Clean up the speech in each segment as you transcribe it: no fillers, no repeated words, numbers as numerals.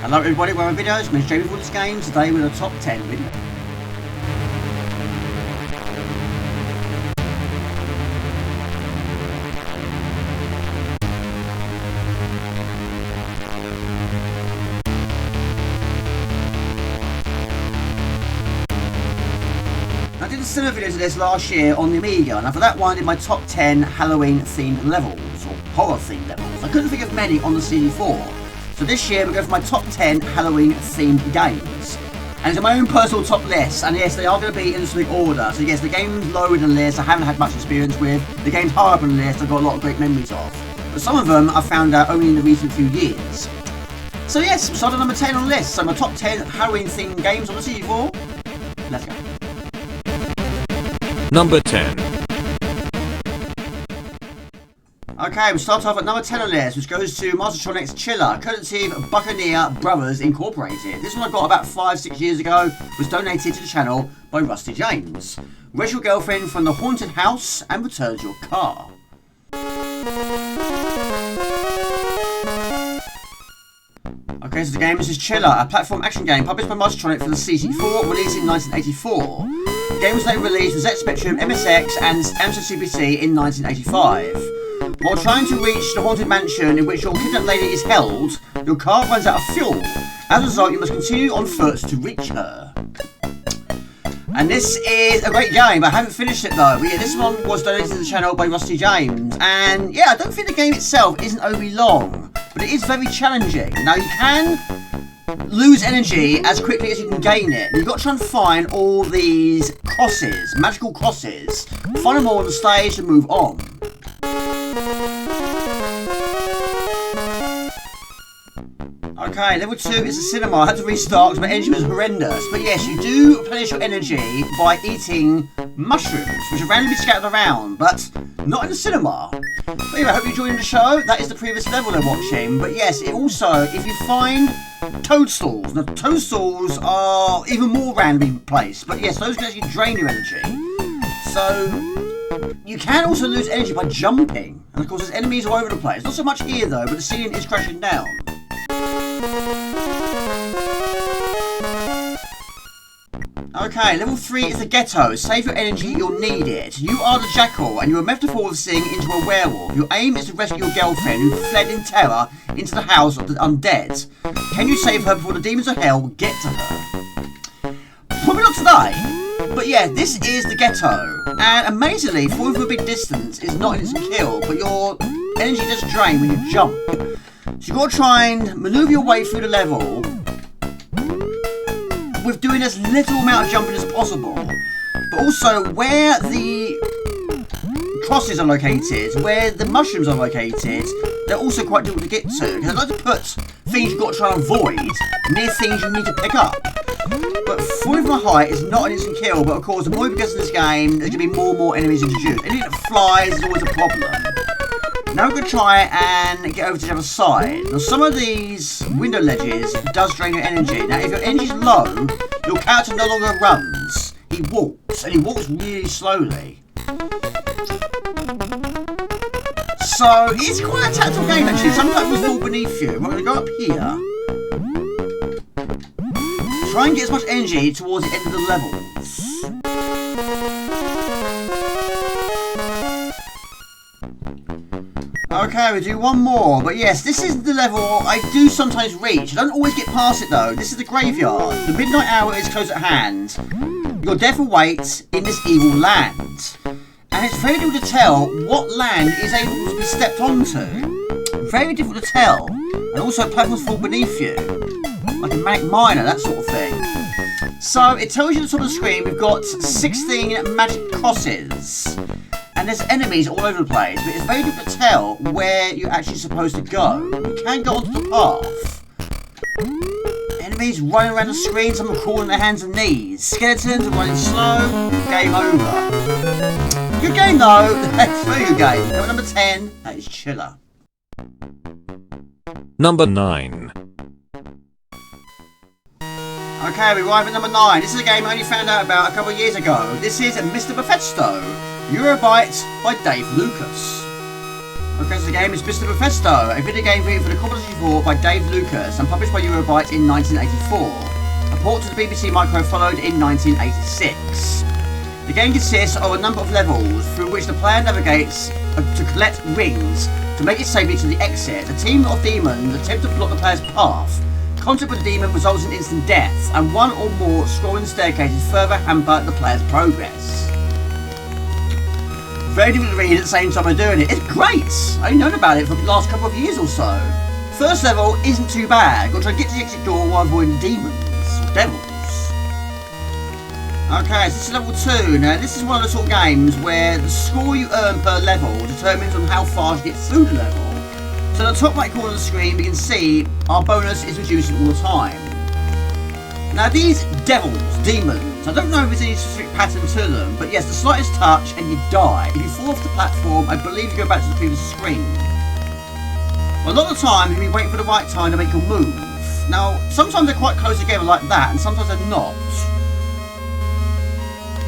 Hello everybody, welcome to videos, MJG for this game. Today with a top 10 video. I did a similar video to this last year on the Amiga, and for that one I did my top 10 Halloween themed levels, or horror themed levels. I couldn't think of many on the CD4. So this year we're going for my top 10 Halloween themed games. And it's my own personal top list, and yes, they are going to be in this order. So yes, the game's lower in the list I haven't had much experience with. The game's higher up in the list I've got a lot of great memories of. But some of them I found out only in the recent few years. So yes, we started number 10 on the list. So my top 10 Halloween themed games on the CD4. Let's go. Number 10. Okay, we start off at number 10 on the list, which goes to Mastertronic's Chiller, courtesy of Buccaneer Brothers Incorporated. This one I got about 5-6 years ago, was donated to the channel by Rusty James. Where's your girlfriend from the haunted house and returns your car? Okay, so the game is Chiller, a platform action game published by Mastertronic for the C64, released in 1984. The game was later released for Z Spectrum, MSX and Amstrad CPC in 1985. While trying to reach the haunted mansion in which your kidnapped lady is held, your car runs out of fuel. As a result, you must continue on foot to reach her. And this is a great game, but I haven't finished it though. But yeah, this one was donated to the channel by Rusty James. And yeah, I don't think the game itself isn't overly long, but it is very challenging. Now you can lose energy as quickly as you can gain it. You've got to try and find all these crosses, magical crosses. Find them all on the stage to move on. Okay, level 2 is the cinema. I had to restart because my energy was horrendous. But yes, you do replenish your energy by eating mushrooms, which are randomly scattered around, but not in the cinema. But anyway, I hope you're enjoying the show. That is the previous level they're watching. But yes, it also, if you find toadstools, now toadstools are even more randomly placed. But yes, those can actually drain your energy. So you can also lose energy by jumping. And of course, there's enemies all over the place. Not so much here though, but the ceiling is crashing down. Okay, level 3 is the ghetto. Save your energy, you'll need it. You are the jackal, and you are metamorphosing into a werewolf. Your aim is to rescue your girlfriend, who fled in terror into the house of the undead. Can you save her before the demons of hell get to her? Probably not today, but yeah, this is the ghetto. And amazingly, falling from a big distance is not an instant kill, but your energy does drain when you jump. So you've got to try and manoeuvre your way through the level with doing as little amount of jumping as possible. But also, where the crosses are located, where the mushrooms are located, they're also quite difficult to get to. Because I like to put things you've got to try and avoid near things you need to pick up. But falling from a height is not an instant kill, but of course, the more you progress in this game, there's going to be more and more enemies introduced. Anything that flies is always a problem. Now we're going to try and get over to the other side. Now some of these window ledges does drain your energy. Now if your energy is low, your character no longer runs. He walks, and he walks really slowly. So it's quite a tactical game actually. Sometimes will fall beneath you. We're going to go up here. Try and get as much energy towards the end of the levels. Okay, we do one more, but yes, this is the level I do sometimes reach. I don't always get past it though. This is the graveyard. The midnight hour is close at hand. Your death awaits in this evil land. And it's very difficult to tell what land is able to be stepped onto. Very difficult to tell. And also platforms fall beneath you. Like a manic miner, that sort of thing. So it tells you at the top of the screen we've got 16 magic crosses. And there's enemies all over the place, but it's very difficult to tell where you're actually supposed to go. You can go onto the path. Enemies running around the screen, some are crawling on their hands and knees. Skeletons are running slow. Game over. Good game though. That's a very good game. Number 10, that is Chiller. Number 9. Okay, we arrive at number 9. This is a game I only found out about a couple of years ago. This is Mr. Bethesda, Eurobyte by Dave Lucas. Okay, so the game is Mr. Mephisto, a video game written for the Commodore 64 by Dave Lucas and published by Eurobyte in 1984. A port to the BBC Micro followed in 1986. The game consists of a number of levels through which the player navigates to collect rings to make it safely to the exit. A team of demons attempt to block the player's path. Contact with the demon results in instant death, and one or more scrolling staircases further hamper the player's progress. Very difficult to read at the same time I'm doing it. It's great! I've known about it for the last couple of years or so. First level isn't too bad. Got to try and get to the exit door while avoiding demons, or devils. Okay, so this is level 2. Now this is one of the sort of games where the score you earn per level determines on how fast you get through the level. So in the top right corner of the screen we can see our bonus is reducing all the time. Now these devils, demons, I don't know if there's any specific pattern to them, but yes, the slightest touch and you die. If you fall off the platform, I believe you go back to the previous screen. Well, a lot of the time you'll be waiting for the right time to make a move. Now, sometimes they're quite close together like that, and sometimes they're not.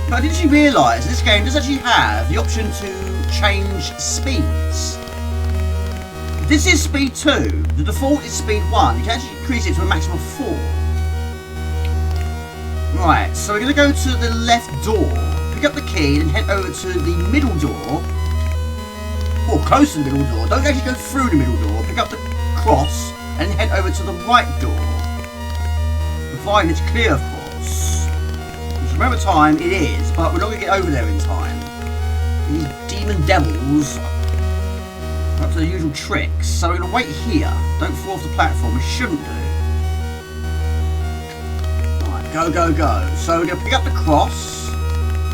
But did you realise this game does actually have the option to change speeds? This is speed 2, the default is speed 1, you can actually increase it to a maximum of 4. Right, so we're going to go to the left door, pick up the key and head over to the middle door, or close to the middle door, don't actually go through the middle door, pick up the cross and head over to the right door, providing it's clear of course. Which remember time it is, but we're not going to get over there in time. These demon devils are up to the usual tricks, so we're going to wait here, don't fall off the platform, we shouldn't do. Go, go, go. So we're going to pick up the cross,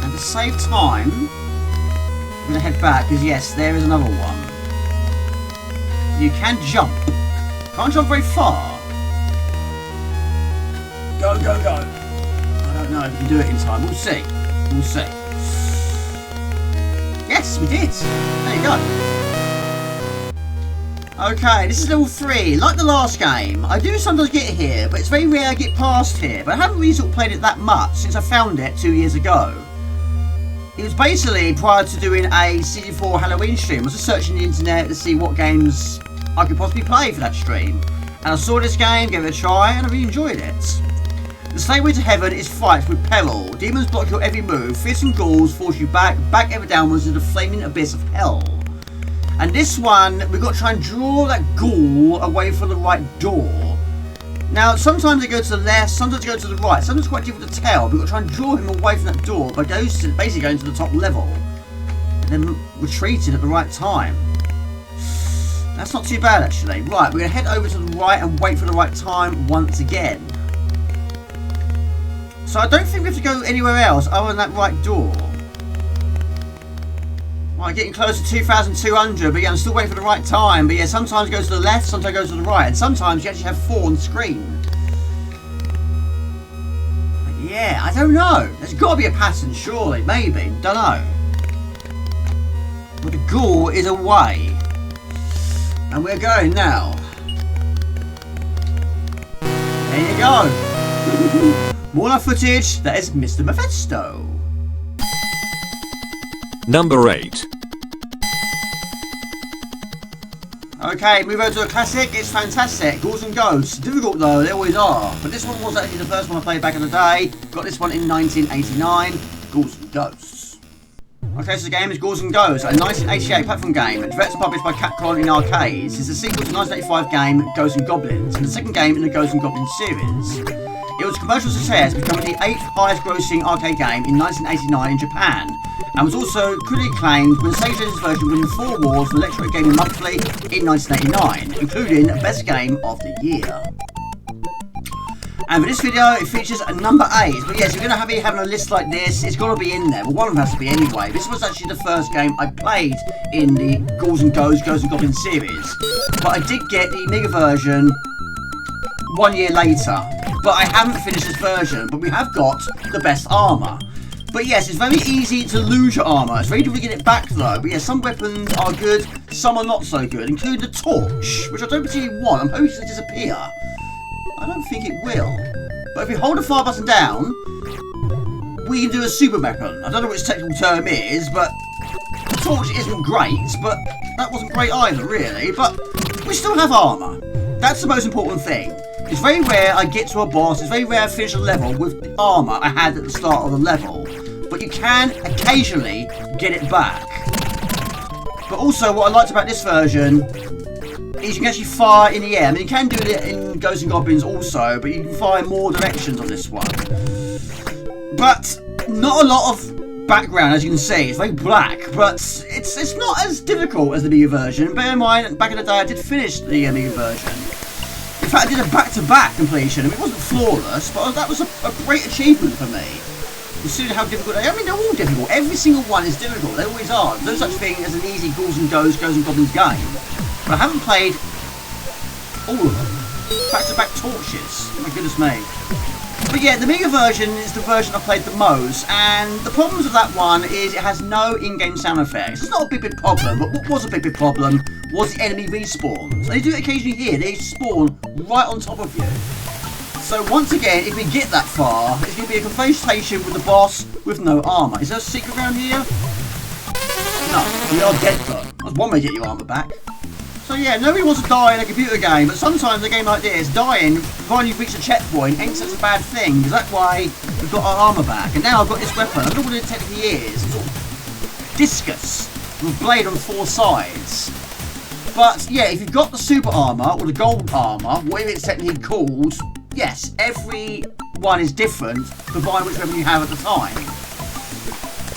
and to save time, we're going to head back, because yes, there is another one. You can jump. Can't jump very far. Go, go, go. I don't know if we can do it in time. We'll see. We'll see. Yes, we did. There you go. Okay, this is level 3. Like the last game, I do sometimes get here, but it's very rare I get past here. But I haven't really sort of played it that much since I found it 2 years ago. It was basically prior to doing a C64 Halloween stream. I was just searching the internet to see what games I could possibly play for that stream. And I saw this game, gave it a try, and I really enjoyed it. The stairway to heaven is fraught with peril. Demons block your every move. Fearsome ghouls force you back ever downwards into the flaming abyss of hell. And this one, we've got to try and draw that ghoul away from the right door. Now, sometimes they go to the left, sometimes they go to the right. Sometimes it's quite difficult to tell. We've got to try and draw him away from that door by basically going to the top level. And then retreating at the right time. That's not too bad, actually. Right, we're going to head over to the right and wait for the right time once again. So I don't think we have to go anywhere else other than that right door. Right, getting close to 2,200, but yeah, I'm still waiting for the right time. But yeah, sometimes it goes to the left, sometimes it goes to the right, and sometimes you actually have 4 on the screen. But yeah, I don't know. There's got to be a pattern, surely, maybe, don't know. But the ghoul is away. And we're going now. There you go. More footage, that is Mr. Mephisto. Number 8. Okay, move over to a classic. It's fantastic. Ghouls and Ghosts. Difficult though, they always are. But this one was actually the first one I played back in the day. Got this one in 1989. Ghouls and Ghosts. Okay, so the game is Ghouls and Ghosts, a 1988 platform game, developed and published by Capcom in arcades. It's a sequel to the 1985 game Ghosts and Goblins, and the second game in the Ghosts and Goblins series. It was a commercial success, becoming the 8th highest grossing arcade game in 1989 in Japan, and was also critically acclaimed with the Sega Genesis version winning 4 awards from Electronic Gaming Monthly in 1989, including Best Game of the Year. And for this video, it features a number 8. But yes, if you're going to be having a list like this, it's got to be in there. Well, one of them has to be anyway. This was actually the first game I played in the Ghouls and Ghosts and Goblins series. But I did get the Amiga version 1 year later. But I haven't finished this version. But we have got the best armour. But yes, it's very easy to lose your armour. It's very difficult to get it back though. But yes, some weapons are good, some are not so good, including the torch, which I don't particularly want. I'm hoping it to disappear. I don't think it will. But if we hold the fire button down, we can do a super weapon. I don't know what its technical term is, but torch isn't great, but that wasn't great either, really. But we still have armour. That's the most important thing. It's very rare I get to a boss, it's very rare I finish a level with the armour I had at the start of the level. But you can occasionally get it back. But also what I liked about this version is you can actually fire in the air. I mean, you can do it in Ghosts and Goblins also, but you can fire in more directions on this one. But not a lot of background, as you can see. It's very black, but it's not as difficult as the Amiga version. Bear in mind, back in the day I did finish the Amiga version. In fact, I did a back-to-back completion. I mean, it wasn't flawless, but that was a great achievement for me. Considering how difficult they are. I mean, they're all difficult. Every single one is difficult. They always are. There's no such thing as an easy Ghouls and Ghosts and Goblins game. But I haven't played all of them. Back-to-back torches. Oh my goodness me. But yeah, the Amiga version is the version I played the most, and the problems with that one is it has no in-game sound effects. It's not a big problem, but what was a big problem was the enemy respawns. They do it occasionally here. They spawn right on top of you. So once again, if we get that far, it's going to be a confrontation with the boss with no armour. Is there a secret around here? No, we are dead though. That's one way to get your armour back. So yeah, nobody wants to die in a computer game, but sometimes a game like this, dying, providing you've reached a checkpoint, ain't such a bad thing, because that's why we've got our armour back. And now I've got this weapon. I don't know what it technically is. It's sort of discus with a blade on 4 sides. But yeah, if you've got the super armour, or the gold armour, whatever it's technically called, yes, every one is different, provided which weapon you have at the time.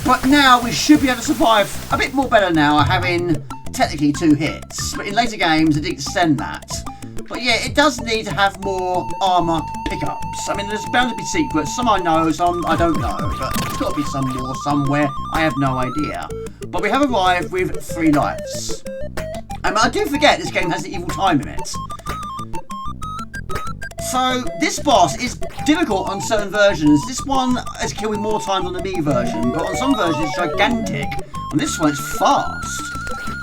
But now we should be able to survive a bit more better now, having technically 2 hits. But in later games, it did extend that. But yeah, it does need to have more armour pickups. I mean, there's bound to be secrets. Some I know, some I don't know. But there's got to be some more somewhere. I have no idea. But we have arrived with 3 lives. And I do forget this game has the evil time limit. So, this boss is difficult on certain versions. This one is killed me more times on the Mii version, but on some versions it's gigantic. On this one it's fast.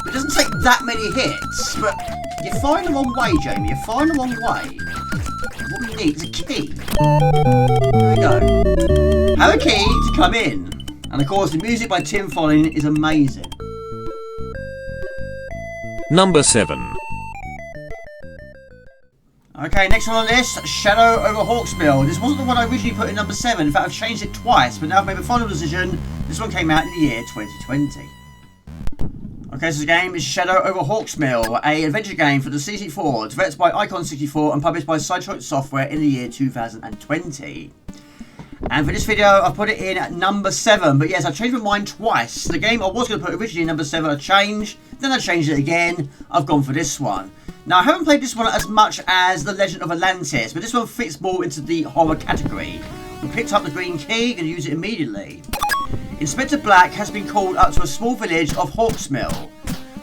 It doesn't take that many hits, but you're firing the wrong way, Jamie. You're firing the wrong way. What we need is a key. There we go. Have a key to come in. And of course, the music by Tim Follin is amazing. Number 7. Okay, next on the list, Shadow over Hawksmill. This wasn't the one I originally put in number 7. In fact, I've changed it twice, but now I've made a final decision. This one came out in the year 2020. Okay, so the game is Shadow over Hawksmill, an adventure game for the C64, developed by Icon64 and published by Sideshow Software in the year 2020. And for this video, I put it in at number 7. But yes, I changed my mind twice. The game I was going to put originally in number 7, I changed. Then I changed it again. I've gone for this one. Now, I haven't played this one as much as The Legend of Atlantis, but this one fits more into the horror category. We picked up the green key and used it immediately. Inspector Black has been called up to a small village of Hawksmill.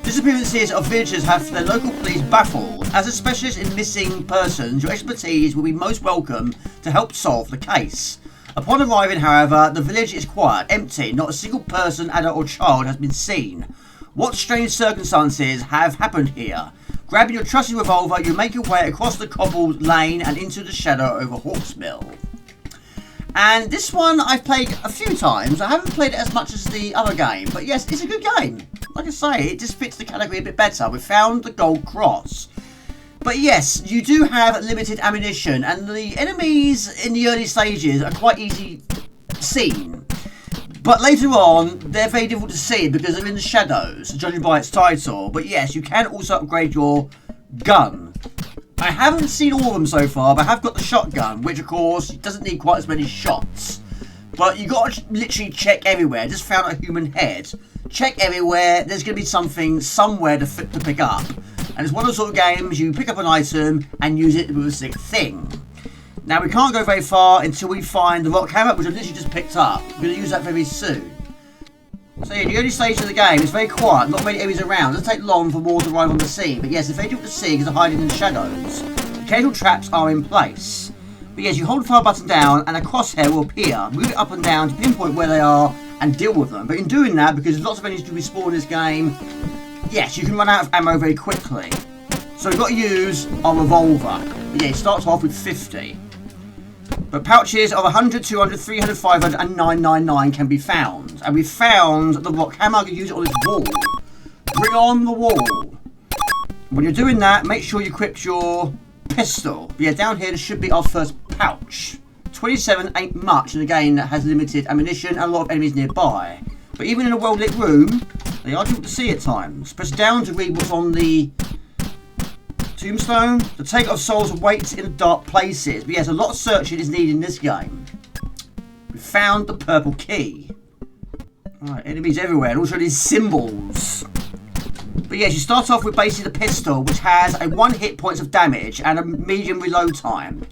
Disappearances of villagers have their local police baffled. As a specialist in missing persons, your expertise will be most welcome to help solve the case. Upon arriving, however, the village is quiet, empty. Not a single person, adult or child has been seen. What strange circumstances have happened here? Grabbing your trusty revolver, you make your way across the cobbled lane and into the Shadow over Hawksmill. And this one I've played a few times. I haven't played it as much as the other game, but yes, it's a good game. Like I say, it just fits the category a bit better. We found the gold cross. But yes, you do have limited ammunition, and the enemies in the early stages are quite easy seen. But later on, they're very difficult to see because they're in the shadows, judging by its title. But yes, you can also upgrade your gun. I haven't seen all of them so far, but I have got the shotgun, which of course doesn't need quite as many shots. But you got to literally check everywhere. Just found a human head. Check everywhere. There's going to be something somewhere to pick up. And it's one of those sort of games you pick up an item and use it with a specific thing. Now, we can't go very far until we find the rock hammer, which I've literally just picked up. We're going to use that very soon. So yeah, the early stage of the game is very quiet, not many enemies around. It doesn't take long for more to arrive on the scene. But yes, it's very difficult to see because they're hiding in the shadows. Occasional traps are in place. But yes, you hold the fire button down and a crosshair will appear. Move it up and down to pinpoint where they are and deal with them. But in doing that, because lots of enemies do respawn in this game, yes, you can run out of ammo very quickly. So we've got to use our revolver. But yeah, it starts off with 50. But pouches of 100, 200, 300, 500 and 999 can be found. And we found the rock hammer. I'm going to use it on this wall. Bring on the wall. When you're doing that, make sure you equip your pistol. But yeah, down here there should be our first pouch. 27 ain't much in a game that has limited ammunition and a lot of enemies nearby. But even in a well-lit room, they are difficult to see at times. Press down to read what's on the tombstone. The take of souls awaits in the dark places. But yes, a lot of searching is needed in this game. We found the purple key. Alright, enemies everywhere, and also these symbols. But yes, you start off with basically the pistol, which has a 1 hit points of damage and a medium reload time.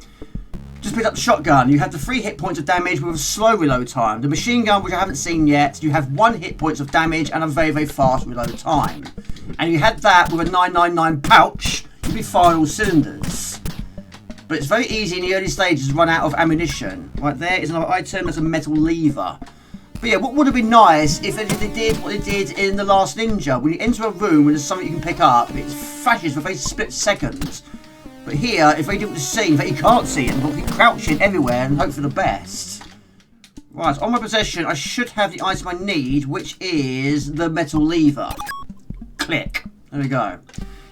Just pick up the shotgun. You have the 3 hit points of damage with a slow reload time. The machine gun, which I haven't seen yet, you have 1 hit points of damage and a very, very fast reload time. And you had that with a 999 pouch. You'd be firing all cylinders. But it's very easy in the early stages to run out of ammunition. Right there is another item. That's a metal lever. But yeah, what would have been nice if they did what they did in The Last Ninja. When you enter a room and there's something you can pick up, it flashes for a split seconds. But here, if they do the scene that you can't see it, you'll be crouching everywhere and hope for the best. Right, on my possession, I should have the item I need, which is the metal lever. Click. There we go.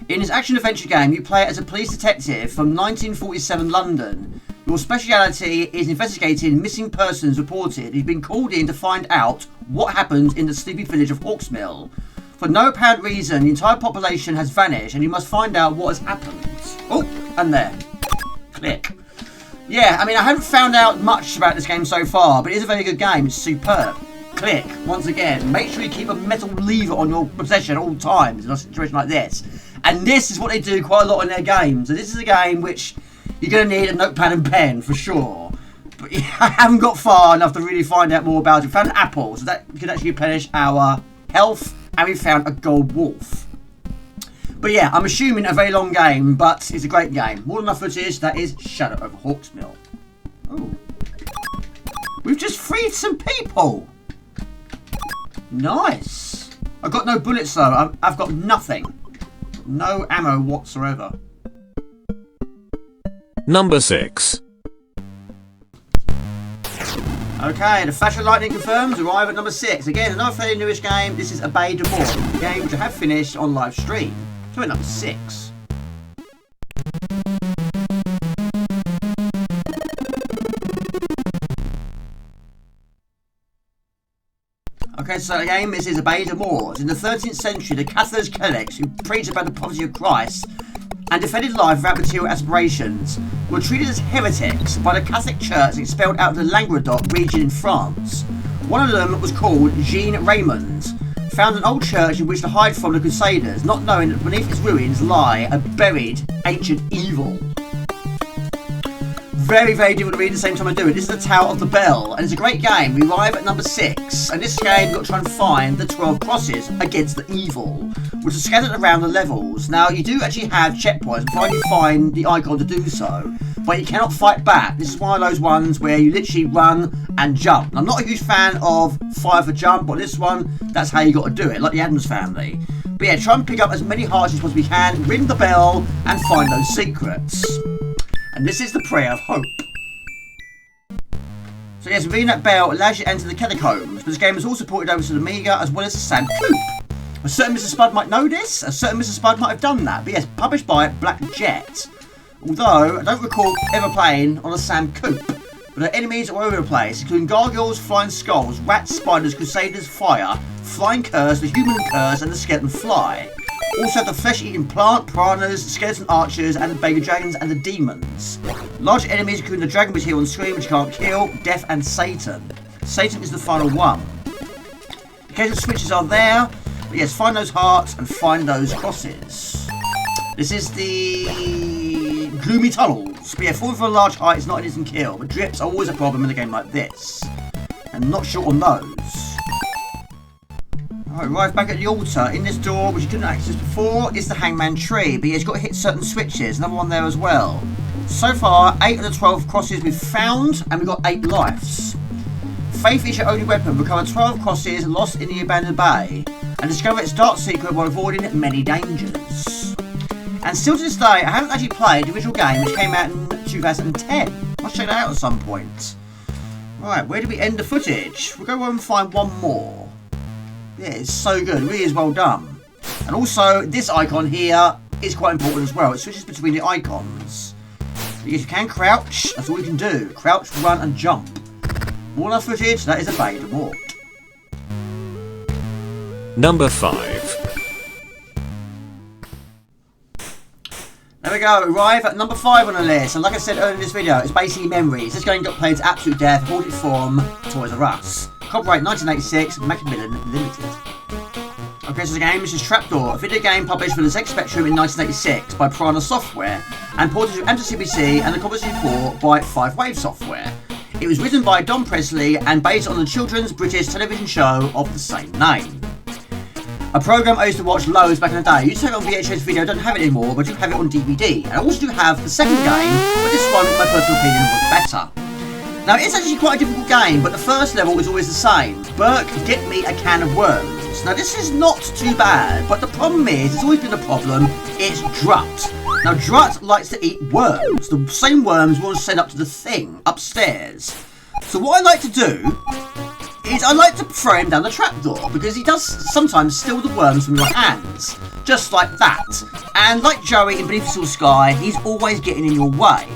In this action-adventure game, you play as a police detective from 1947 London. Your speciality is investigating missing persons reported. You've been called in to find out what happened in the sleepy village of Hawksmill. For no apparent reason, the entire population has vanished and you must find out what has happened. Oh, and there. Click. Yeah, I mean, I haven't found out much about this game so far, but it is a very good game. It's superb. Click. Once again, make sure you keep a metal lever on your possession at all times in a situation like this. And this is what they do quite a lot in their games. So this is a game which you're going to need a notepad and pen for sure. But I haven't got far enough to really find out more about it. We found an apple, so that can actually replenish our health. And we found a gold wolf. But yeah, I'm assuming a very long game, but it's a great game. More than enough footage, that is Shadow over Hawksmill. Oh. We've just freed some people. Nice. I've got no bullets though. I've got nothing. No ammo whatsoever. Number 6. Okay, the Flash of Lightning confirms. Arrive at number 6. Again, another fairly newish game. This is Obey the More, a game which I have finished on live stream. So at number 6. Okay, so the game is Obey the Moors. In the 13th century, the Cathars Celts, who preached about the prophecy of Christ and defended life without material aspirations, were treated as heretics by the Catholic Church and expelled out of the Languedoc region in France. One of them was called Jean Raymond, found an old church in which to hide from the Crusaders, not knowing that beneath its ruins lie a buried ancient evil. Very, very difficult to read at the same time I do it. This is the Tower of the Bell, and it's a great game. We arrive at number 6, and this game, you've got to try and find the 12 crosses against the evil, which are scattered around the levels. Now, you do actually have checkpoints, provided you find the icon to do so, but you cannot fight back. This is one of those ones where you literally run and jump. I'm not a huge fan of fire for jump, but this one, that's how you got to do it, like the Addams Family. But yeah, try and pick up as many hearts as you possibly can, ring the bell, and find those secrets. And this is the Prayer of Hope. So yes, ringing that bell allows you to enter the catacombs, but this game is also ported over to the Amiga as well as the Sam Coop. A certain Mr. Spud might know this, a certain Mr. Spud might have done that, but yes, published by Black Jet. Although, I don't recall ever playing on a Sam Coop. But there are enemies all over the place, including gargoyles, flying skulls, rats, spiders, crusaders, fire, flying curse, the human curse, and the skeleton fly. Also have the flesh-eating plant, piranhas, skeleton archers, and the baby dragons and the demons. Large enemies including the dragon we see on screen which can't kill, Death and Satan. Satan is the final one. Occasional switches are there, but yes, find those hearts and find those crosses. This is the gloomy tunnels. But yeah, falling from a large height is not an instant kill, but drips are always a problem in a game like this. And not short on those. Arrive back at the altar. In this door, which you couldn't access before, is the Hangman Tree, but you've got to hit certain switches. Another one there as well. So far, 8 of the 12 crosses we've found, and we've got 8 lives. Faith is your only weapon. Recover 12 crosses lost in the abandoned bay, and discover its dark secret while avoiding many dangers. And still to this day, I haven't actually played the original game, which came out in 2010. Let's check that out at some point. Right, where do we end the footage? We'll go and find one more. Yeah, it's so good. It really is well done. And also, this icon here is quite important as well. It switches between the icons. Because you can crouch, that's all you can do. Crouch, run, and jump. More on footage, that is obeyed and walked. Number 5. There we go, arrive at number 5 on the list. And like I said earlier in this video, it's basically memories. This game got played to absolute death, bought it from Toys R Us. Copyright 1986, Macmillan Limited. Okay, so the game is Trapdoor, a video game published for the ZX Spectrum in 1986 by Piranha Software and ported to MJG and the Commodore 64 by 5 Wave Software. It was written by Don Presley and based on the children's British television show of the same name. A program I used to watch loads back in the day. I used to have it on VHS video, I don't have it anymore, but I do have it on DVD. And I also do have the second game, but this one, in my personal opinion, was better. Now, it's actually quite a difficult game, but the first level is always the same. Burke, get me a can of worms. Now, this is not too bad, but the problem is, it's always been a problem, it's Drut. Now, Drut likes to eat worms. The same worms we want to send up to the thing, upstairs. So what I like to do is I like to throw him down the trapdoor, because he does sometimes steal the worms from your hands. Just like that. And like Joey in Beneath the Steel Sky, he's always getting in your way.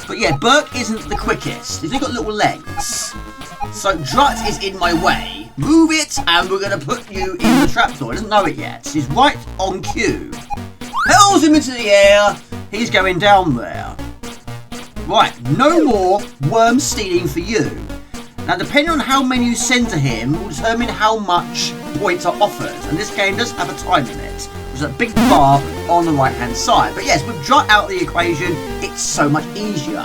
But yeah, Burke isn't the quickest. He's only got little legs. So Drut is in my way. Move it, and we're going to put you in the trapdoor. He doesn't know it yet. He's right on cue. Hurls him into the air. He's going down there. Right, no more worm stealing for you. Now, depending on how many you send to him will determine how much points are offered. And this game does have a time limit, which is a big bar on the right-hand side. But yes, with Drut out of the equation, it's so much easier.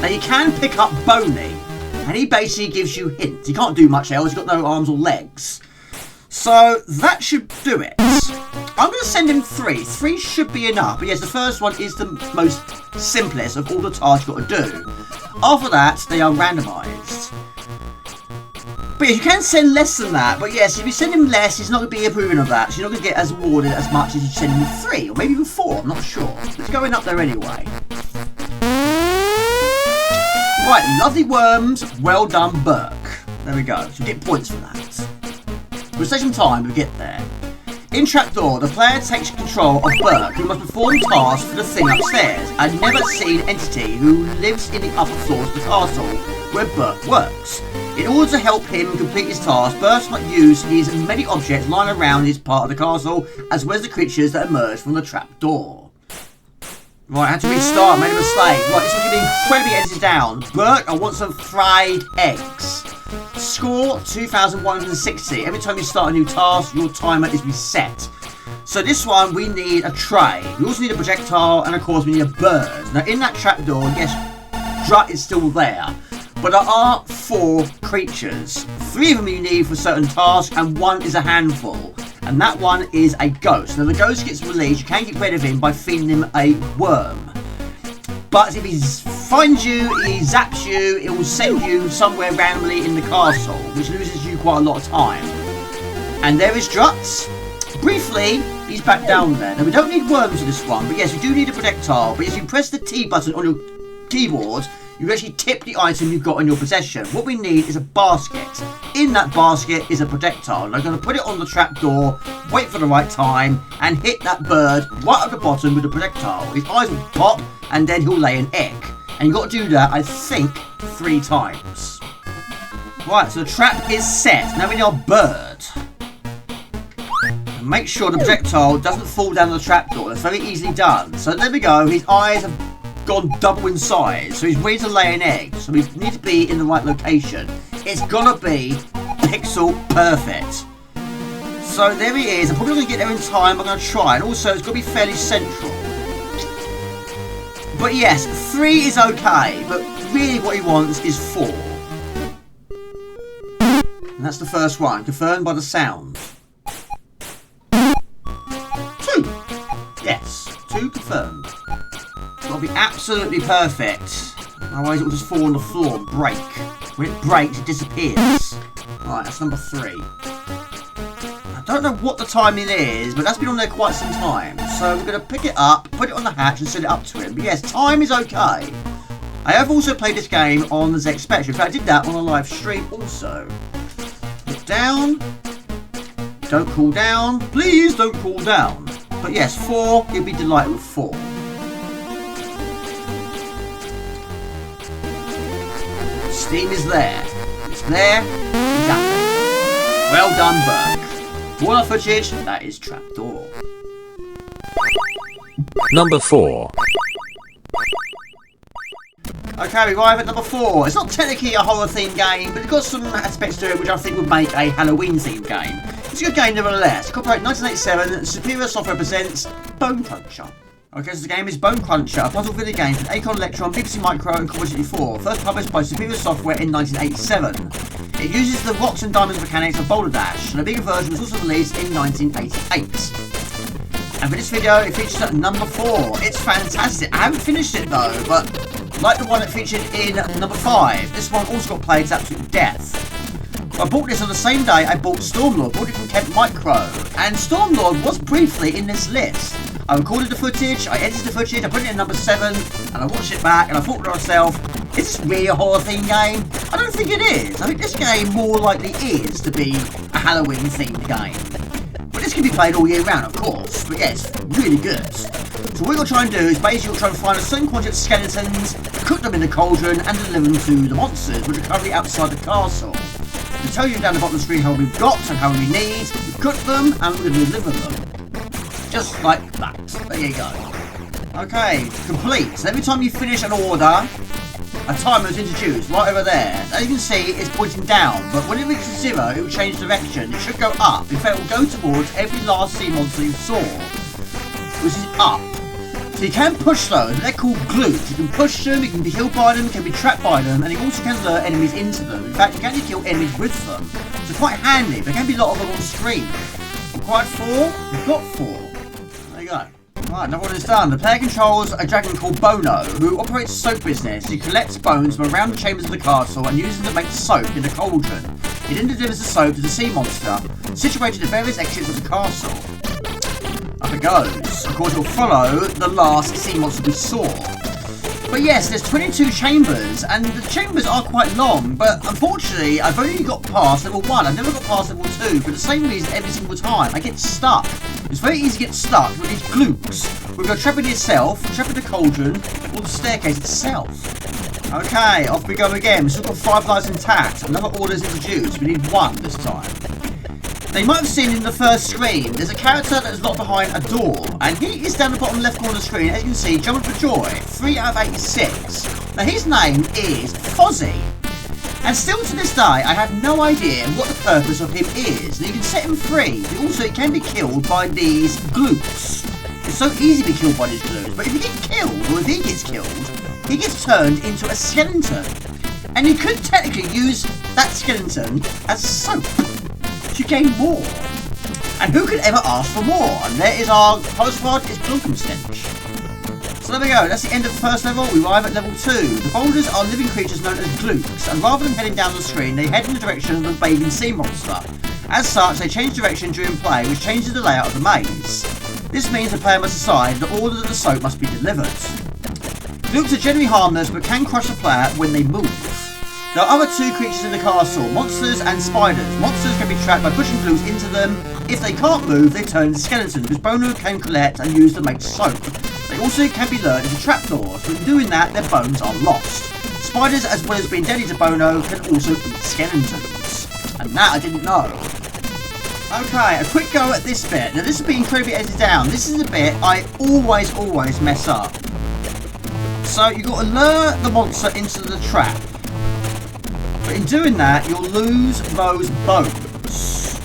Now, you can pick up Boney, and he basically gives you hints. He can't do much else. He's got no arms or legs. So, that should do it. I'm going to send him 3. 3 should be enough. But yes, the first one is the most simplest of all the tasks you've got to do. After that, they are randomised. But yes, you can send less than that, but yes, if you send him less, he's not going to be approving of that, so you're not going to get as awarded as much as you send him 3, or maybe even 4, I'm not sure. It's going up there anyway. Right, lovely worms, well done, Burke. There we go, so you get points for that. We'll take some time to get there. In Trapdoor, the player takes control of Burke, who must perform tasks for the thing upstairs, a never-seen entity who lives in the upper floors of the castle where Burke works. In order to help him complete his task, Burke must use his many objects lying around his part of the castle, as well as the creatures that emerge from the trapdoor. Right, I had to restart, made a mistake. Right, this one's going to be incredibly edited down. Burke, I want some fried eggs. Score 2,160. Every time you start a new task, your timer is reset. So this one, we need a tray. We also need a projectile, and of course we need a bird. Now in that trapdoor, yes, Drut is still there. But there are 4 creatures. 3 of them you need for certain tasks, and 1 is a handful. And that one is a ghost. Now the ghost gets released, you can get rid of him by feeding him a worm. But if he finds you, he zaps you, it will send you somewhere randomly in the castle, which loses you quite a lot of time. And there is Drut. Briefly, he's back down there. Now we don't need worms for this one, but yes, we do need a projectile. But as you press the T button on your keyboard, you actually tip the item you've got in your possession. What we need is a basket. In that basket is a projectile. And I'm going to put it on the trapdoor, wait for the right time, and hit that bird right at the bottom with the projectile. His eyes will pop, and then he'll lay an egg. And you've got to do that, I think, 3 times. Right, so the trap is set. Now we need our bird. And make sure the projectile doesn't fall down the trapdoor. That's very easily done. So there we go. His eyes have gone double in size, so he's ready to lay an egg. So we need to be in the right location. It's gonna be pixel perfect. So there he is. I'm probably not gonna get there in time. I'm gonna try, and also it's gonna be fairly central. But yes, 3 is okay, but really what he wants is 4. And that's the first one, confirmed by the sound. 2. Yes, 2 confirmed. Got to be absolutely perfect, otherwise it will just fall on the floor and break. When it breaks, it disappears. Right, that's number 3. I don't know what the timing is, but that's been on there quite some time. So we're going to pick it up, put it on the hatch and send it up to him. But yes, time is okay. I have also played this game on the ZX Spectrum. In fact, I did that on a live stream also. Look down. Don't cool down. Please don't cool down. But yes, 4, you'll be delighted with 4. Steam is there. It's there. Exactly. Well done, Burke. More footage, that is Trapdoor. Number 4. Okay, we arrive at number 4. It's not technically a horror themed game, but it's got some aspects to it which I think would make a Halloween themed game. It's a good game nevertheless. Copyright 1987, Superior Software presents Bone Cruncher. Okay, so the game is Bone Cruncher, a puzzle video game from Acorn Electron, BBC Micro and Commodore 64, first published by Superior Software in 1987. It uses the rocks and diamonds mechanics of Boulder Dash, and a bigger version was also released in 1988. And for this video, it features at number 4. It's fantastic. I haven't finished it though, but like the one that featured in number 5, this one also got played to absolute death. I bought this on the same day I bought Stormlord, bought it from Kent Micro, and Stormlord was briefly in this list. I recorded the footage, I edited the footage, I put it in number 7, and I watched it back, and I thought to myself, is this really a horror themed game? I don't think it is. I think this game more likely is to be a Halloween themed game. But this can be played all year round, of course, but yeah, it's really good. So what you'll try and do is basically you'll try and find a certain quantity of skeletons, cook them in the cauldron, and deliver them to the monsters, which are currently outside the castle. To tell you down the bottom of the screen how we've got and how we need, we cook them and we're going to deliver them. Just like that. There you go. Okay, complete. So every time you finish an order, a timer is introduced right over there. As you can see, it's pointing down, but when it reaches 0, it will change direction. It should go up. In fact, it will go towards every last sea monster you saw, which is up. So you can push those, they're called glutes. You can push them, you can be healed by them, you can be trapped by them, and you also can lure enemies into them. In fact, you can actually kill enemies with them. So quite handy, there can be a lot of them on screen. Required 4? We've got 4. There you go. Right, another one is done. The player controls a dragon called Bono, who operates a soap business. He collects bones from around the chambers of the castle and uses them to make soap in the cauldron. He then delivers the soap to the sea monster, situated at various exits of the castle. Up it goes. Of course, it will follow the last sea monster we saw. But yes, there's 22 chambers, and the chambers are quite long, but unfortunately, I've only got past level 1. I've never got past level 2, for the same reason every single time. I get stuck. It's very easy to get stuck with these glutes. We've got trap in itself, trap in the cauldron, or the staircase itself. Okay, off we go again. We've still got 5 lives intact. Another order is introduced. We need 1 this time. Now you might have seen in the first screen, there's a character that is locked behind a door, and he is down the bottom left corner of the screen, as you can see, jumping for joy, 3 out of 86. Now his name is Fozzie, and still to this day, I have no idea what the purpose of him is. Now you can set him free, but also he can be killed by these glutes. It's so easy to be killed by these glutes, but if you get killed, or if he gets killed, he gets turned into a skeleton. And you could technically use that skeleton as soap to gain more. And who could ever ask for more? And there is our postcard, is Frankenstein. So there we go, that's the end of the first level. We arrive at level 2. The boulders are living creatures known as glutes, and rather than heading down the screen, they head in the direction of the bathing sea monster. As such, they change direction during play, which changes the layout of the maze. This means the player must decide the order that the soap must be delivered. Glutes are generally harmless, but can crush the player when they move. There are other 2 creatures in the castle, monsters and spiders. Monsters can be trapped by pushing glutes into them. If they can't move, they turn into skeletons, which Bono can collect and use to make soap. They also can be lured into trapdoors, but in doing that, their bones are lost. Spiders, as well as being deadly to Bono, can also eat skeletons. And that I didn't know. Okay, a quick go at this bit. Now this has been incredibly edited down. This is a bit I always mess up. So you've got to lure the monster into the trap. But in doing that, you'll lose those bones.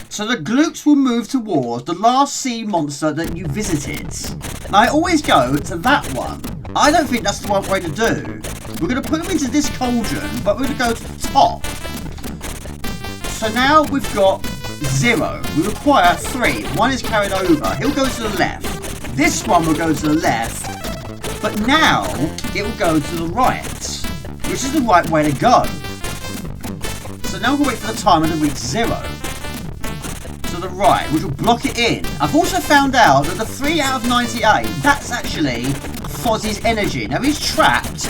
So the glutes will move towards the last sea monster that you visited. And I always go to that one. I don't think that's the right way to do. We're going to put them into this cauldron, but we're going to go to the top. So now we've got 0. We require 3. 1 is carried over. He'll go to the left. This one will go to the left. But now it will go to the right, which is the right way to go. So now we'll wait for the timer to reach 0. To the right, which will block it in. I've also found out that the 3 out of 98, that's actually Fozzie's energy. Now he's trapped.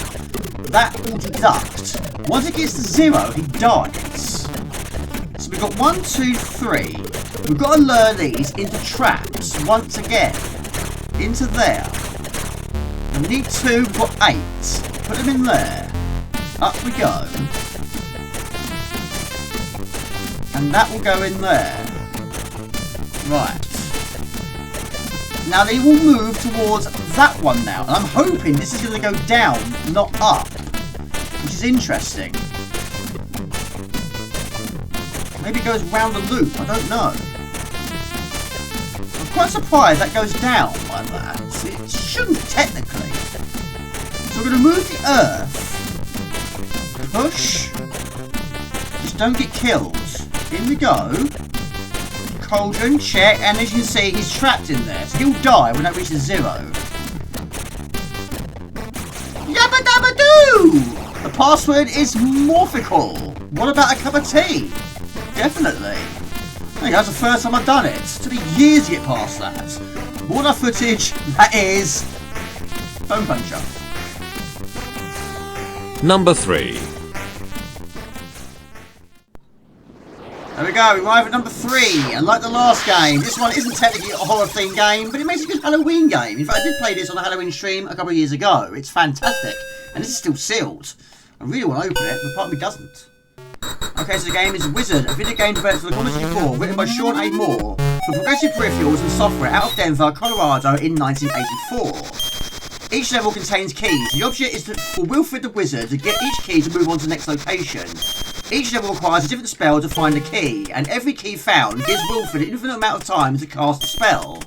That will deduct. Once it gets to 0, he dies. So we've got 1, 2, 3. We've got to lure these into traps once again. Into there. And we need 2, we've got 8. Put them in there. Up we go. And that will go in there. Right. Now they will move towards that one now. And I'm hoping this is going to go down, not up. Which is interesting. Maybe it goes round the loop, I don't know. I'm quite surprised that goes down like that. It shouldn't technically. So we're going to move the earth. Push. Just don't get killed. In we go. Cauldron, check, and as you can see, he's trapped in there. So he'll die when that reaches 0. Yabba dabba doo! The password is morphical. What about a cup of tea? Definitely. I think that's the first time I've done it. It took me years to get past that. All that footage, that is Bone Puncher. Number 3. There we go, we arrive at number 3, and like the last game, this one isn't technically a horror themed game, but it makes a good Halloween game. In fact, I did play this on a Halloween stream a couple of years ago. It's fantastic, and this is still sealed. I really want to open it, but part of me doesn't. Okay, so the game is Wizard, a video game developed for the Commodore 64, written by Sean A. Moore, for Progressive Peripherals and Software out of Denver, Colorado in 1984. Each level contains keys. The object is for Wilfred the Wizard to get each key to move on to the next location. Each level requires a different spell to find a key, and every key found gives Wilfred an infinite amount of time to cast a spell.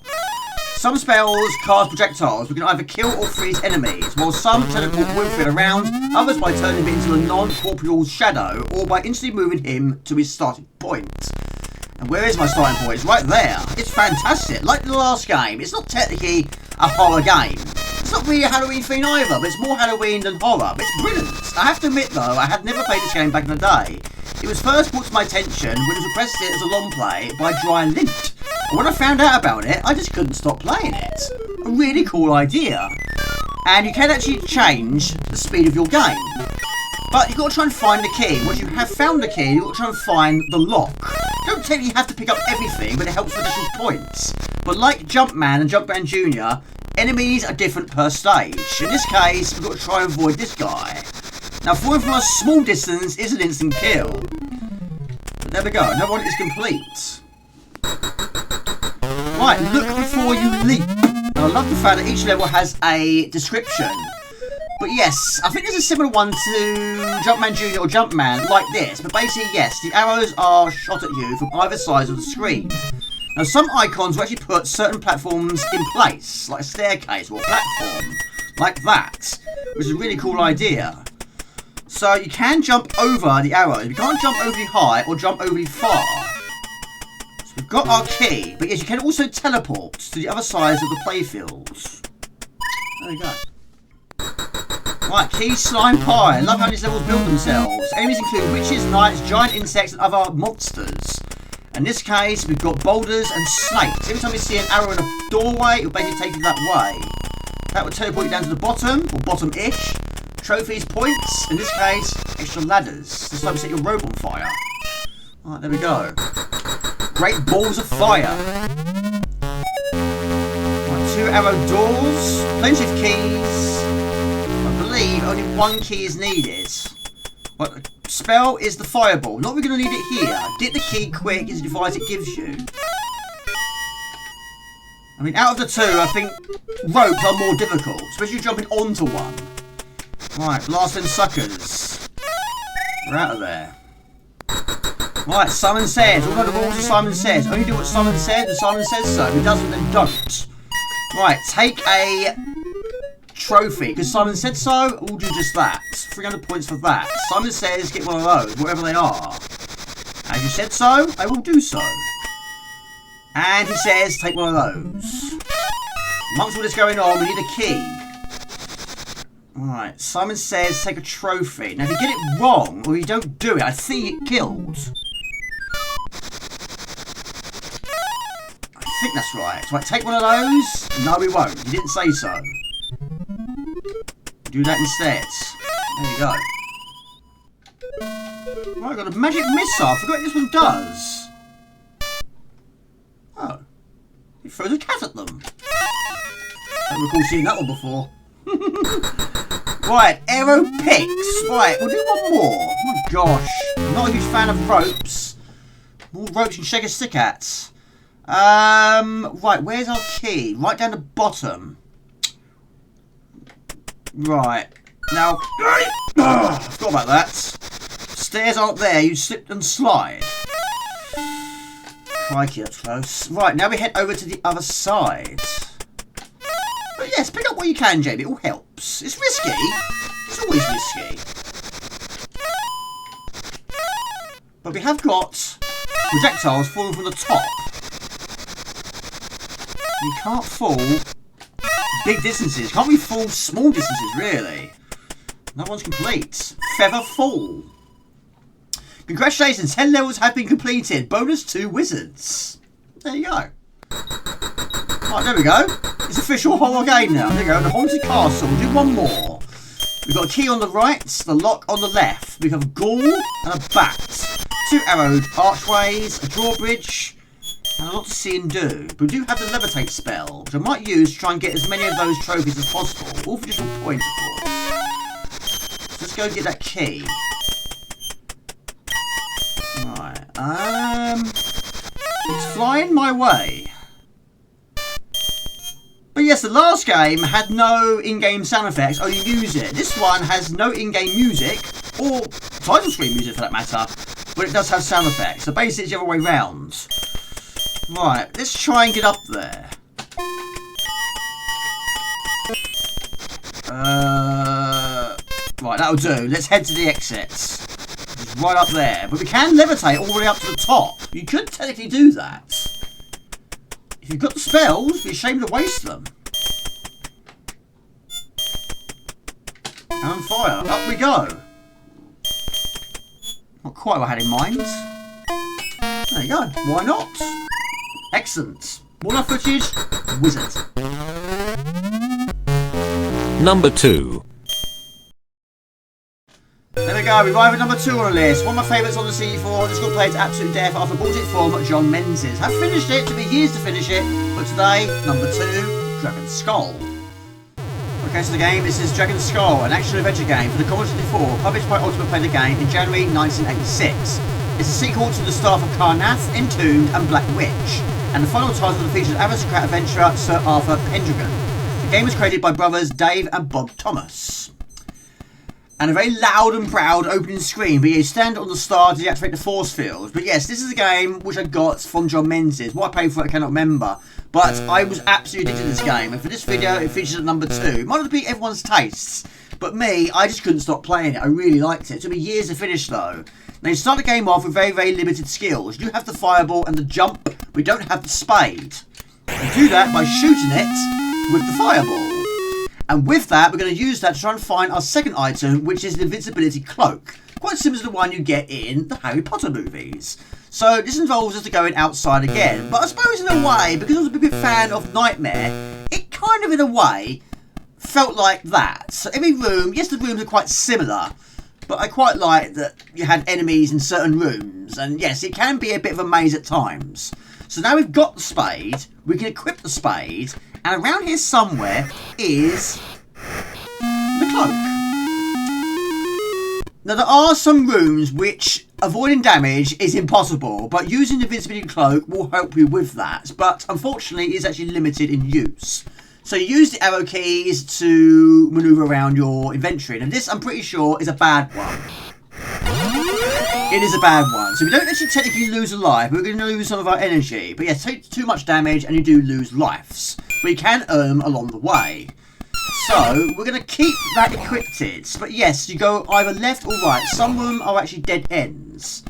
Some spells cast projectiles which can either kill or freeze enemies, while some teleport Wilfred around, others by turning him into a non-corporeal shadow, or by instantly moving him to his starting point. And where is my starting point? It's right there. It's fantastic. Like the last game, it's not technically a horror game. It's not really a Halloween theme either, but it's more Halloween than horror. But it's brilliant. I have to admit though, I had never played this game back in the day. It was first brought to my attention when it was requested as a long play by Dry Lint. And when I found out about it, I just couldn't stop playing it. A really cool idea. And you can actually change the speed of your game. But you've got to try and find the key. Once you have found the key, you've got to try and find the lock. You don't technically have to pick up everything, but it helps with additional points. But like Jumpman and Jumpman Jr., enemies are different per stage. In this case, we've got to try and avoid this guy. Now, falling from a small distance is an instant kill. But there we go. Another one is complete. Right, look before you leap. Now, I love the fact that each level has a description. But yes, I think there's a similar one to Jumpman Jr. or Jumpman, like this. But basically, yes, the arrows are shot at you from either side of the screen. Now, some icons will actually put certain platforms in place, like a staircase or a platform, like that, which is a really cool idea. So you can jump over the arrows. You can't jump overly high or jump overly far. So we've got our key, but yes, you can also teleport to the other sides of the playfields. There you go. Right, key, slime, pie. I love how these levels build themselves. Enemies include witches, knights, giant insects, and other monsters. In this case, we've got boulders and snakes. Every time you see an arrow in a doorway, it'll basically take you that way. That will teleport you down to the bottom, or bottom-ish. Trophies, points. In this case, extra ladders. This time set your rope on fire. Alright, there we go. Great balls of fire. Right, 2 arrow doors. Plenty of keys. I believe only 1 key is needed. But the spell is the fireball. Not we're going to need it here. Get the key quick is the device it gives you. I mean, out of the 2, I think ropes are more difficult, especially jumping onto one. Right, blast them suckers. We're out of there. Right, Simon Says. All the rules of Simon Says. Only do what Simon says, and Simon says so. If he doesn't, then don't. Right, take a trophy, because Simon said so. We'll do just that. 300 points for that. Simon says get one of those, whatever they are. As you said so, I will do so. And he says take one of those. Amongst all this going on, we need a key. Alright, Simon says take a trophy. Now if you get it wrong, or you don't do it, I think it kills. I think that's right. Right, take one of those. No, we won't. You didn't say so. Do that instead. There you go. Right, I've got a magic missile. I forgot what this one does. Oh. It throws a cat at them. I don't recall seeing that one before. Right, arrow picks. Right, we'll do one more. Oh my gosh. I'm not a huge fan of ropes. More ropes and shake a stick at. Right, where's our key? Right down the bottom. Right. Now, I forgot about that. Stairs aren't there, you slip and slide. Crikey, that's close. Right, now we head over to the other side. But yes, pick up what you can, Jamie. It all helps. It's risky. It's always risky. But we have got projectiles falling from the top. You can't fall big distances. Can't we fall small distances, really? That one's complete. Feather fall. Congratulations, 10 levels have been completed. Bonus 2 wizards. There you go. Right, there we go. It's official horror game now. There you go. The Haunted Castle. We'll do one more. We've got a key on the right, the lock on the left. We have a ghoul and a bat. 2 arrowed archways, a drawbridge, and a lot to see and do. But we do have the levitate spell, which I might use to try and get as many of those trophies as possible. All for just 1 point, of course. So let's go get that key. Right, it's flying my way. But yes, the last game had no in-game sound effects, only music. This one has no in-game music, or title screen music for that matter, but it does have sound effects. So basically it's the other way round. Right, let's try and get up there. Right, that'll do. Let's head to the exits. Just right up there. But we can levitate all the way up to the top. You could technically do that. If you've got the spells, it'd be a shame to waste them. And fire. Up we go. Not quite what I had in mind. There you go. Why not? Excellent. More footage. Wizard. Number 2. There we go, we arrive at number 2 on the list. One of my favourites on the C4. This got played to absolute death after I bought it from John Menzies. I've finished it, took me years to finish it, but today, number 2, Dragon Skull. Okay, so the game, this is Dragon Skull, an action-adventure game for the Commodore 64, published by Ultimate Play the Game in January 1986. It's a sequel to The Staff of Karnath, Entombed and Black Witch, and the final title that features aristocrat adventurer Sir Arthur Pendragon. The game was created by brothers Dave and Bob Thomas. And a very loud and proud opening screen, but you stand on the star to deactivate the force field. But yes, this is a game which I got from John Menzies. What I paid for it I cannot remember, but I was absolutely addicted to this game, and for this video it features at number 2. It might not be everyone's tastes, but me, I just couldn't stop playing it. I really liked it. It took me years to finish though. Now you start the game off with very, very limited skills. You do have the fireball and the jump, but you don't have the spade. You do that by shooting it with the fireball. And with that, we're going to use that to try and find our second item, which is the invincibility cloak. Quite similar to the one you get in the Harry Potter movies. So this involves us going outside again. But I suppose in a way, because I was a big fan of Nightmare, it kind of in a way felt like that. So every room, yes the rooms are quite similar, but I quite like that you had enemies in certain rooms. And yes, it can be a bit of a maze at times. So now we've got the spade, we can equip the spade, and around here somewhere is the cloak. Now there are some rooms which avoiding damage is impossible, but using the invincibility cloak will help you with that. But unfortunately it is actually limited in use. So you use the arrow keys to manoeuvre around your inventory. And this I'm pretty sure is a bad one. It is a bad one. So we don't actually technically lose a life, but we're going to lose some of our energy. But yes, take too much damage and you do lose lives. But you can earn them along the way. So we're going to keep that equipped. But yes, you go either left or right. Some of them are actually dead ends.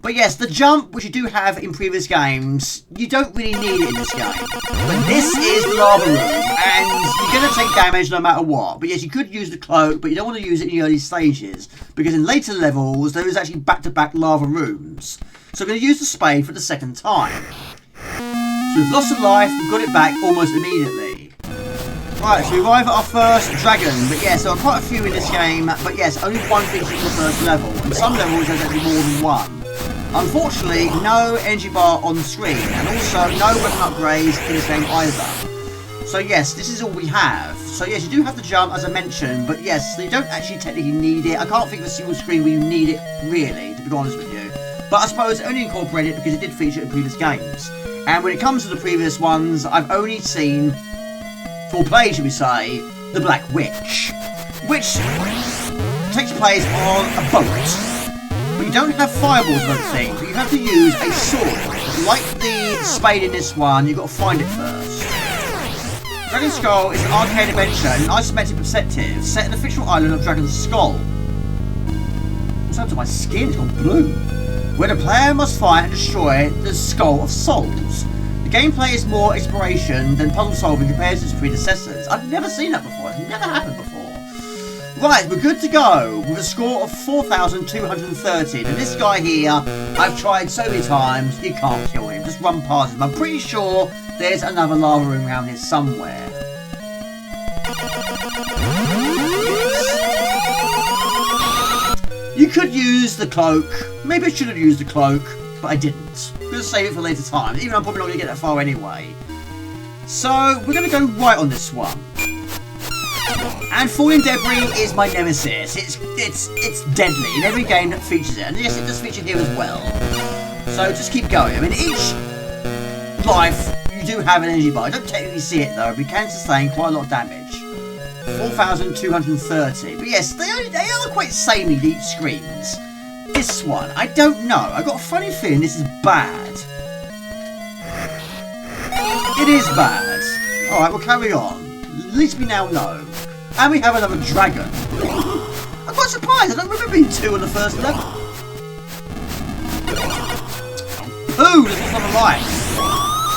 But yes, the jump, which you do have in previous games, you don't really need it in this game. But this is the lava room, and you're going to take damage no matter what. But yes, you could use the cloak, but you don't want to use it in the early stages, because in later levels, there is actually back-to-back lava rooms. So we're going to use the spade for the second time. So we've lost a life, we've got it back almost immediately. Right, so we arrive at our first dragon, but yes, there are quite a few in this game, but yes, only one features in the first level, and some levels there's actually more than one. Unfortunately, no energy bar on the screen, and also no weapon upgrades in this game either. So yes, this is all we have. So yes, you do have to jump, as I mentioned, but yes, you don't actually technically need it. I can't think of a single screen where you need it, really, to be honest with you. But I suppose it only incorporated it because it did feature in previous games. And when it comes to the previous ones, I've only seen, for play, should we say, the Black Witch, which takes place on a boat. But you don't have fireballs, I don't think, but you have to use a sword. Like the spade in this one, you've got to find it first. Dragon Skull is an arcade adventure in an isometric perspective set in the fictional island of Dragon's Skull. What's happened to my skin? It's gone blue. Where the player must find and destroy the Skull of Souls. The gameplay is more exploration than puzzle solving compared to its predecessors. I've never seen that before. It's never happened before. Right, we're good to go with a score of 4,230. And this guy here, I've tried so many times, you can't kill him. Just run past him. I'm pretty sure there's another lava room around here somewhere. You could use the cloak. Maybe I should have used the cloak, but I didn't. I'm going to save it for later time, even though I'm probably not going to get that far anyway. So, we're going to go right on this one. And falling debris is my nemesis. It's deadly in every game that features it. And yes, it does feature here as well. So, just keep going. I mean, each life, you do have an energy bar. I don't technically see it, though, but you can sustain quite a lot of damage. 4,230. But yes, they are quite samey, these screens. This one, I don't know. I've got a funny feeling this is bad. It is bad. Alright, we'll carry on. At least we now know. And we have another dragon. I'm quite surprised. I don't remember being 2 on the first level. Ooh, this is on the right.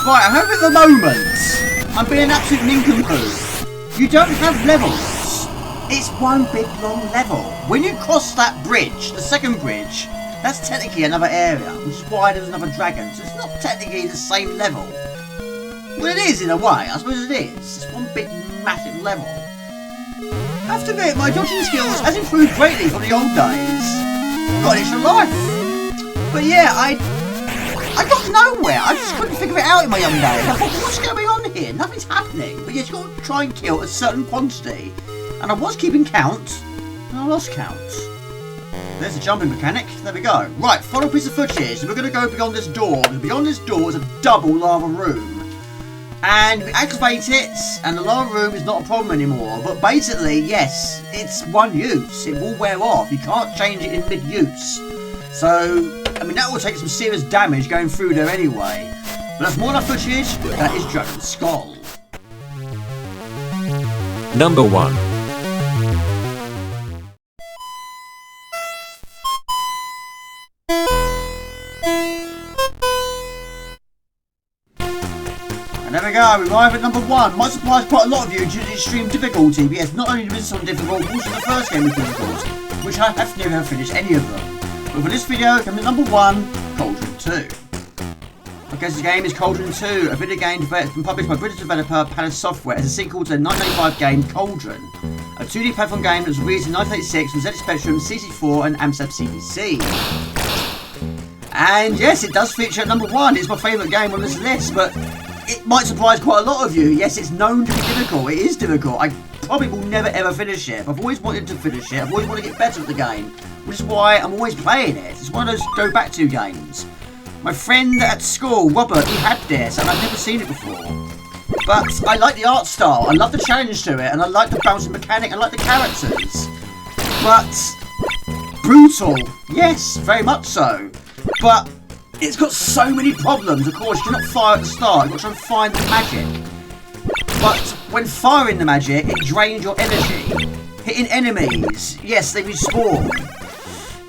Right, I'm having at the moment. I'm being an absolute nincompoop. You don't have levels. It's one big long level. When you cross that bridge, the second bridge, that's technically another area, which is why there's another dragon. So it's not technically the same level. Well, it is in a way. I suppose it is. It's one big massive level. I have to admit, my dodging skills has improved greatly from the old days. Got an extra life. But yeah, I got nowhere. I just couldn't figure it out in my young days. I thought, what's going on here? Nothing's happening. But yeah, you've got to try and kill a certain quantity. And I was keeping count, and I lost count. There's the jumping mechanic. There we go. Right, final piece of footage. We're going to go beyond this door. Beyond this door is a double lava room. And we activate it, and the lava room is not a problem anymore. But basically, yes, it's one use. It will wear off. You can't change it in mid-use. So, I mean, that will take some serious damage going through there anyway. But that's more than footage. That is Dragon's Skull. Number 1. And there we go, we arrive at number 1. Might surprise quite a lot of you due to the extreme difficulty, but yes, not only was this one difficult, but also the first game was difficult, which I have never finished any of them. But for this video, coming at number 1, Cauldron 2. Okay, this game is Cauldron 2, a video game published by British developer Palace Software as a sequel to the 1995 game Cauldron, a 2D platform game that was released in 1986 on ZX Spectrum, C64 and Amstrad CPC. And yes, it does feature at number 1. It's my favourite game on this list, but it might surprise quite a lot of you. Yes, it's known to be difficult. It is difficult. I probably will never ever finish it. I've always wanted to finish it. I've always wanted to get better at the game, which is why I'm always playing it. It's one of those go back to games. My friend at school, Robert, he had this, and I've never seen it before. But I like the art style. I love the challenge to it, and I like the bouncing mechanic. I like the characters. But brutal, yes, very much so. But it's got so many problems. Of course, you cannot fire at the start. You've got to try and find the magic. But when firing the magic, it drains your energy. Hitting enemies, yes, they respawn.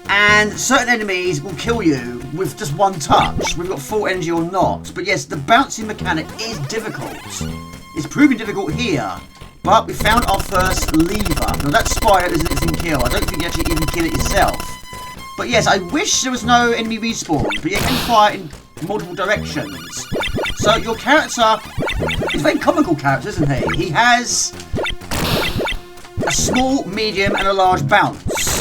And certain enemies will kill you with just one touch, whether you've got full energy or not. But yes, the bouncing mechanic is difficult. It's proving difficult here. But we found our first lever. Now that spider isn't an instant kill. I don't think you actually even kill it yourself. But yes, I wish there was no enemy respawn, but you can fire in multiple directions. So your character He's a very comical character, isn't he? He has a small, medium, and a large bounce.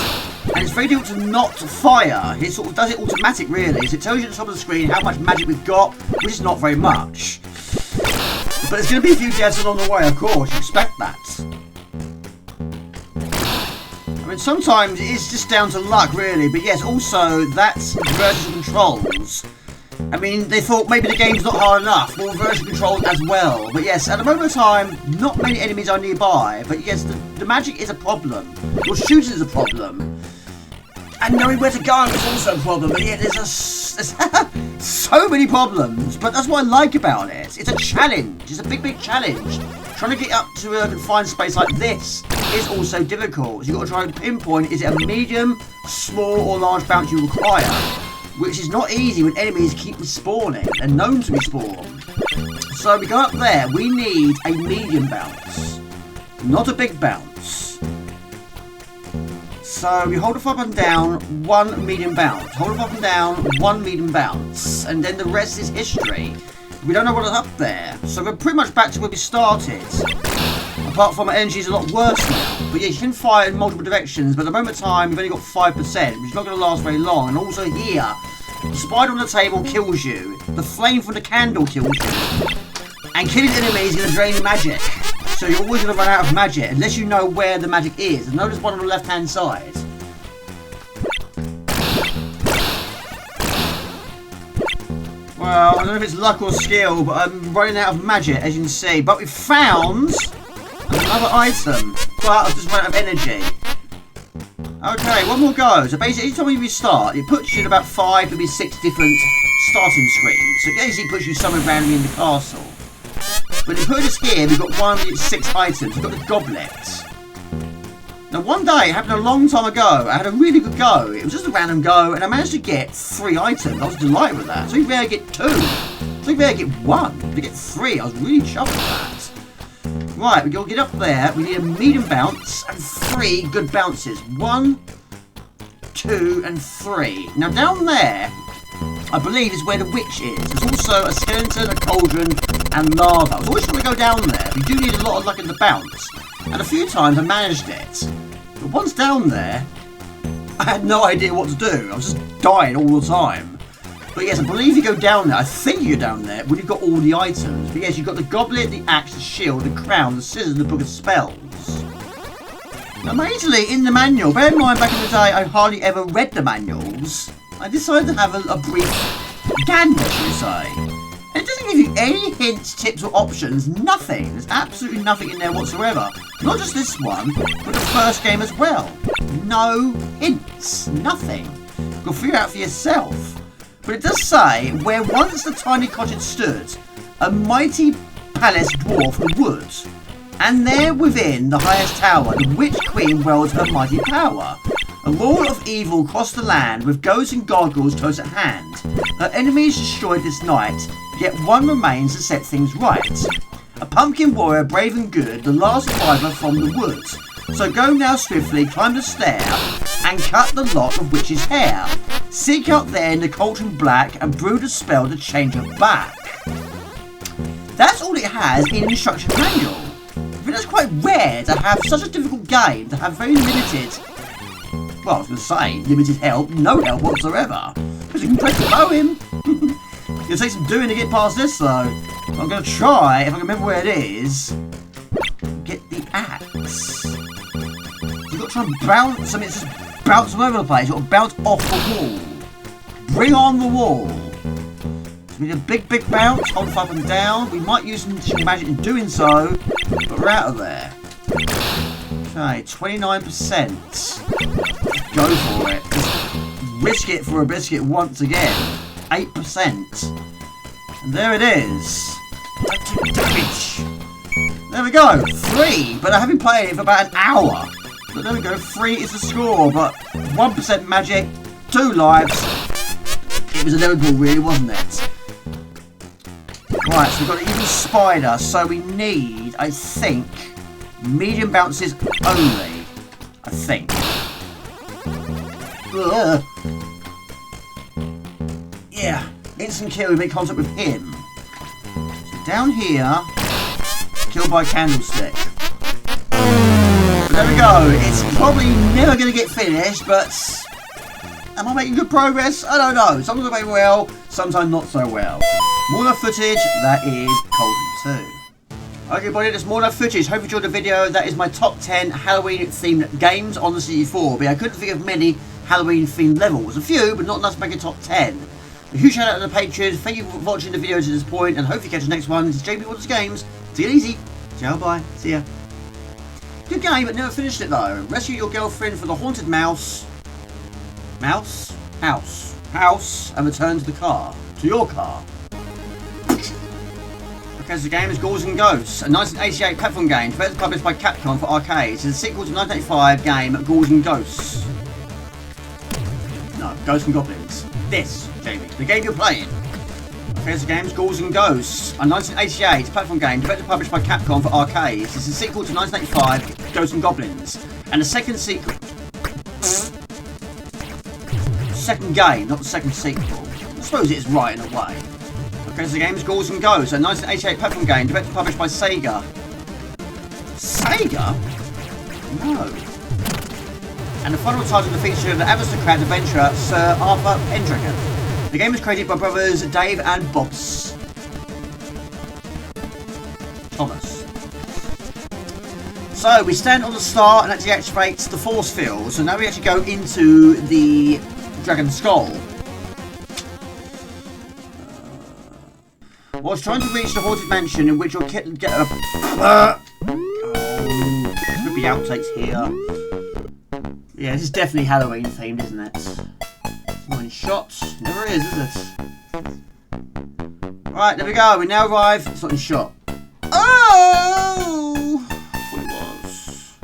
And it's very difficult to not fire. He sort of does it automatic, really. So it tells you at the top of the screen how much magic we've got, which is not very much. But there's going to be a few deaths along the way, of course. You expect that. I mean, sometimes it is just down to luck, really. But yes, also, that's version controls. I mean, they thought maybe the game's not hard enough. Well, version controls as well. But yes, at the moment of time, not many enemies are nearby. But yes, the magic is a problem. Your shooting is a problem. And knowing where to go is also a problem. But yeah, there's so many problems. But that's what I like about it. It's a challenge. It's a big, big challenge. Trying to get up to a confined space like this is also difficult. So you've got to try and pinpoint, is it a medium, small or large bounce you require? Which is not easy when enemies keep respawning. They're known to respawn. So we go up there. We need a medium bounce. Not a big bounce. So we hold it up and down, one medium bounce. Hold it up and down, one medium bounce. And then the rest is history. We don't know what is up there. So we're pretty much back to where we started. Apart from our energy is a lot worse now. But yeah, you can fire in multiple directions. But at the moment of time, we've only got 5%, which is not going to last very long. And also here, the spider on the table kills you. The flame from the candle kills you. And killing enemies is going to drain your magic. So you're always going to run out of magic unless you know where the magic is. And notice one on the left hand side. Well, I don't know if it's luck or skill, but I'm running out of magic, as you can see. But we found another item. But I've just run out of energy. Okay, one more go. So basically, each time you restart, it puts you in about 5, maybe 6 different starting screens. So it basically puts you somewhere randomly in the castle. But it put us here, we've got 1 of 6 items. We've got the goblet. Now one day, it happened a long time ago, I had a really good go. It was just a random go, and I managed to get 3 items. I was delighted with that. So you rarely get 2. So you rarely get 1. To get 3, I was really chuffed with that. Right, we gotta get up there. We need a medium bounce and 3 good bounces. 1, 2, and 3. Now down there, I believe is where the witch is. There's also a skeleton, a cauldron, and lava. I was always trying to go down there. You do need a lot of luck in the bounce. And a few times I managed it. But once down there, I had no idea what to do. I was just dying all the time. But yes, I believe you go down there. I think you go down there when you've got all the items. But yes, you've got the goblet, the axe, the shield, the crown, the scissors, and the book of spells. Now, amazingly, in the manual, bear in mind back in the day I hardly ever read the manuals. I decided to have a brief gander, shall we say. And it doesn't give you any hints, tips, or options. Nothing. There's absolutely nothing in there whatsoever. Not just this one, but the first game as well. No hints. Nothing. Go figure it out for yourself. But it does say, where once the tiny cottage stood, a mighty palace dwarfed the wood. And there within the highest tower, the witch queen wields her mighty power. A lord of evil crossed the land with ghosts and gargoyles close at hand. Her enemies destroyed this night, yet one remains to set things right. A pumpkin warrior brave and good, the last survivor from the woods. So go now swiftly, climb the stair, and cut the lock of witch's hair. Seek out there in the cauldron black, and brew the spell to change her back. That's all it has in the instruction manual. I think that's quite rare to have such a difficult game, to have very limited... Well, I was going to say, limited help, no help whatsoever. Because you can press the poem. It's going to take some doing to get past this, though. I'm going to try, if I can remember where it is, get the axe. You've got to try and bounce, I mean, it's just bounce all over the place. You've got to bounce off the wall. Bring on the wall. So we need a big, big bounce, hold it up and down. We might use some magic in doing so, but we're out of there. Okay, 29%. Go for it. Just risk it for a biscuit once again. 8%. And there it is. Damage. There we go. 3. But I haven't played it for about an hour. But there we go. 3 is the score. But 1% magic. 2 lives. It was inevitable, really, wasn't it? Right, so we've got an evil spider. So we need, I think, medium bounces only. I think. Ugh. Yeah, instant kill, we make contact with him. So down here, Killed by a candlestick. But there we go. It's probably never going to get finished, but am I making good progress? I don't know. Sometimes I make well, sometimes not so well. More no footage, that is Colton 2. Okay, buddy, there's more no footage. Hope you enjoyed the video. That is my top 10 Halloween themed games on the C64. But I couldn't think of many Halloween themed levels. A few, but not enough to make a top 10. A huge shout out to the patrons. Thank you for watching the video to this point, and hope you catch the next one. This is JB Waters Games. Take it easy. Ciao, bye. See ya. Good game, but never finished it though. Rescue your girlfriend from the haunted mouse. House, and return to the car. To your car. Okay, so the game is Ghouls and Ghosts, a 1988 platform game developed and published by Capcom for arcades. It's a sequel to the 1985 game Ghouls and Ghosts. No, Ghosts and Goblins. This, Jamie, the game you're playing. Okay, so the game is Ghouls and Ghosts, a 1988 platform game developed and published by Capcom for arcades. It's a sequel to 1985 Ghosts and Goblins, and the second sequel. Second game, not the second sequel. I suppose it is right in a way. Okay, so the game is Ghouls and Ghosts, a 1988 platform game developed and published by Sega. Sega? No. And the final title of the feature of the aristocrat adventurer Sir Arthur Pendragon. The game was created by brothers Dave and Thomas. So we stand on the star and that deactivates the force field. So now we actually go into the Dragon Skull. Whilst trying to reach the haunted mansion in which you'll get a... could be outtakes here. Yeah, this is definitely Halloween themed, isn't it? One shot. Never is it? Right, there we go. We now arrive. It's not in shot. Oh! It was.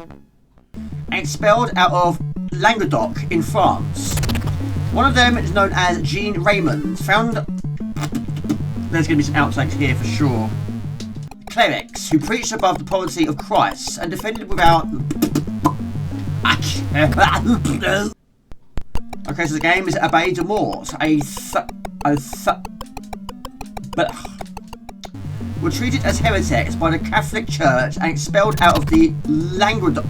And expelled out of Languedoc in France. One of them is known as Jean Raymond. Found... There's going to be some outtakes here for sure. Clerics who preached above the poverty of Christ and defended without... Okay, so the game is Abbé de Morse, were treated as heretics by the Catholic Church and expelled out of the Languedoc?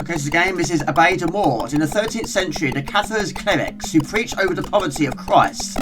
Okay, so the game is Abbé de Morse. In the 13th century, the Catholic clerics who preached over the poverty of Christ